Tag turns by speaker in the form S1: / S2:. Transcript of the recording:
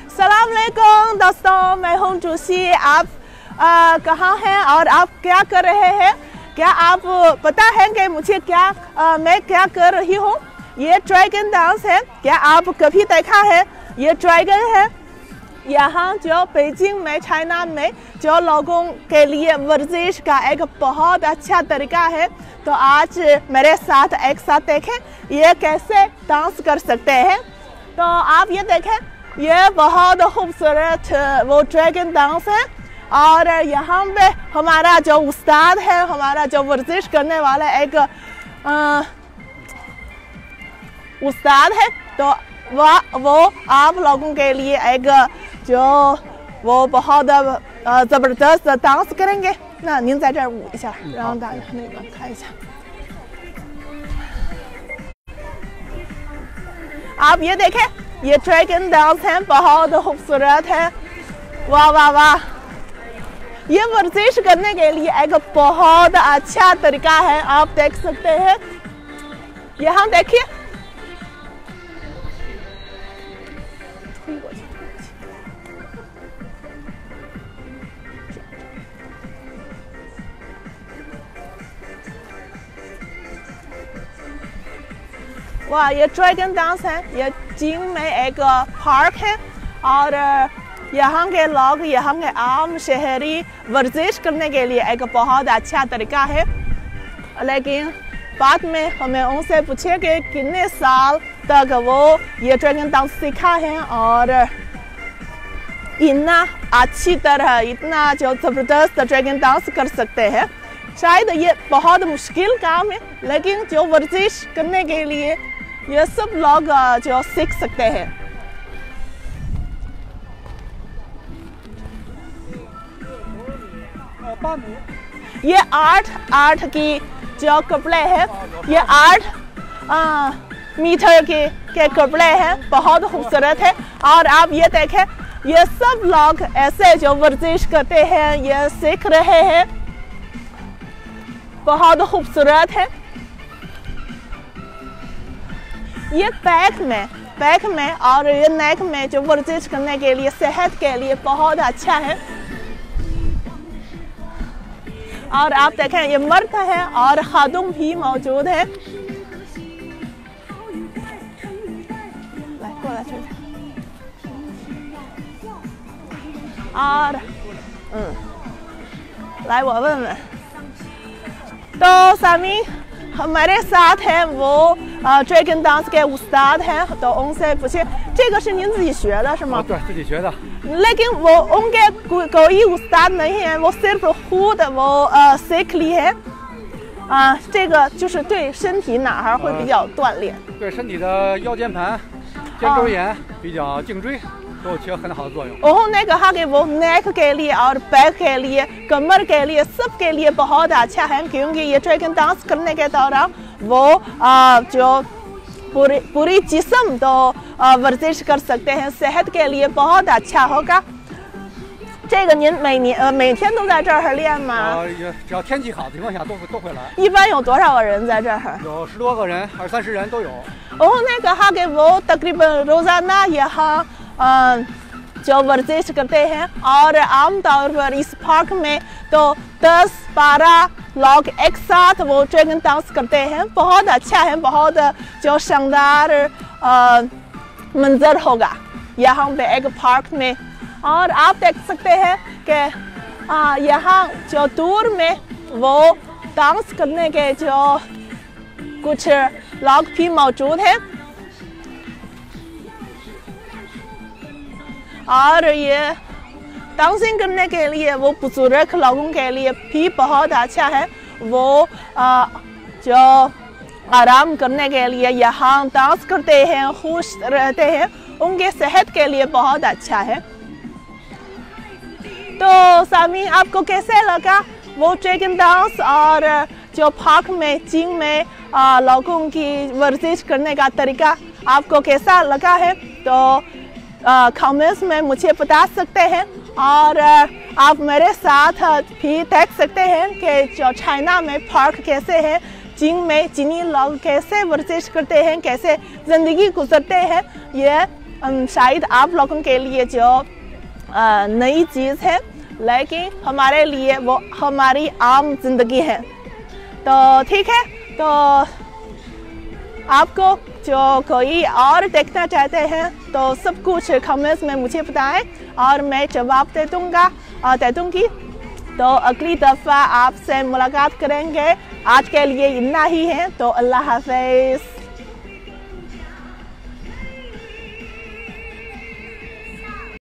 S1: सलाम अलैकुम दोस्तों, मैं हूं जूसी। आप कहाँ हैं और आप क्या कर रहे हैं? क्या आप पता है कि मुझे मैं क्या कर रही हूँ? ये ड्रैगन डांस है। क्या आप कभी देखा है? ये ड्रैगन है। यहाँ जो बीजिंग में, चाइना में जो लोगों के लिए वर्जिश का एक बहुत अच्छा तरीका है। तो आज मेरे साथ एक साथ देखें ये कैसे डांस कर सकते हैं। तो आप ये देखें, ये बहुत खूबसूरत वो ड्रैगन डांस है। और यहाँ पे हमारा जो उस्ताद है, हमारा जो वर्जिश करने वाला एक उस्ताद है। तो वो आप लोगों के लिए एक जो वो बहुत ज़बरदस्त डांस करेंगे ना। 您在这儿舞一下，然后大家那个看一下。आप ये देखें, ये ड्रैगन डांस है, बहुत खूबसूरत है। वाह वाह वाह! ये वर्जिश करने के लिए एक बहुत अच्छा तरीका है। आप देख सकते हैं, यहाँ देखिए। वाह, ये ड्रैगन डांस है। ये चीन में एक पार्क है और यहाँ के लोग, यहाँ के आम शहरी वर्जिश करने के लिए एक बहुत अच्छा तरीका है। लेकिन बाद में हमें उनसे पूछे कि कितने साल तक वो ये ड्रैगन डांस सीखा है और इतना अच्छी तरह, इतना जो ज़बरदस्त ड्रैगन डांस कर सकते हैं। शायद ये बहुत मुश्किल काम है, लेकिन जो वर्जिश करने के लिए ये सब लोग जो सीख सकते हैं। ये 8 की जो कपड़े हैं, ये 8 मीटर के कपड़े हैं, बहुत खूबसूरत है। और आप ये देखें, ये सब लोग ऐसे जो वर्जिश करते हैं, ये सीख रहे हैं, बहुत खूबसूरत है। ये बैक में और ये नेक में जो वर्जिश करने के लिए, सेहत के लिए बहुत अच्छा है। और आप देखें, ये मर्द है और खातून भी मौजूद है। और 来我问问 तो सामी हमारे साथ है वो ड्रैगन डांस के उस्ताद हैं। तो उनसे पूछे, 这个是您自己学的是吗？
S2: 对，自己学的。
S1: लेकिन वो उनके कोई उस्ताद नहीं है, वो सिर्फ खुद वो सीख ली है। 这个就是对身体哪儿会比较锻炼？
S2: 对身体的腰间盘、肩周炎比较颈椎都起很好的作用。
S1: उन्होंने कहा कि वो नेक के लिए और बैक के लिए, कमर के लिए, सब के लिए बहुत अच्छा है। क्योंकि ये ड्रैगन डांस करने के दौरान वो जो पूरी जिस्म तो वर्जिश कर सकते हैं, सेहत के लिए बहुत अच्छा होगा। 这个您每天都在这儿练吗？
S2: 只要天气好的情况下都会来。
S1: 一般有多少个人在这儿？
S2: 有10多个人，20-30人都有。
S1: उन्होंने कहा कि वो तकरीबन रोजाना यहाँ जो वर्जिश करते हैं और आमतौर पर इस पार्क में तो 10-12 लोग एक साथ वो ड्रैगन डांस करते हैं। बहुत अच्छा है, बहुत जो शानदार मंजर होगा यहाँ पे एक पार्क में। और आप देख सकते हैं कि यहाँ जो दूर में वो डांस करने के जो कुछ लोग भी मौजूद हैं। और ये डांसिंग करने के लिए वो बुजुर्ग लोगों के लिए भी बहुत अच्छा है। वो जो आराम करने के लिए यहाँ डांस करते हैं, खुश रहते हैं, उनके सेहत के लिए बहुत अच्छा है। तो सामी, आपको कैसे लगा वो ड्रैगन डांस और जो पार्क में, चीन में लोगों की वर्जिश करने का तरीका आपको कैसा लगा है? तो कमेंट्स में मुझे बता सकते हैं। और आप मेरे साथ भी देख सकते हैं कि जो चाइना में पार्क कैसे है, चीन में चीनी लोग कैसे वर्जिश करते हैं, कैसे ज़िंदगी गुजरते हैं, ये शायद आप लोगों के लिए जो नई चीज़ है, लेकिन हमारे लिए वो हमारी आम जिंदगी है। तो ठीक है, तो आपको जो कोई और देखना चाहते हैं तो सब कुछ कमेंट्स में मुझे बताएं और मैं जवाब दे दूंगी। तो अगली दफ़ा आपसे मुलाकात करेंगे। आज के लिए इतना ही है, तो अल्लाह हाफ़िज़।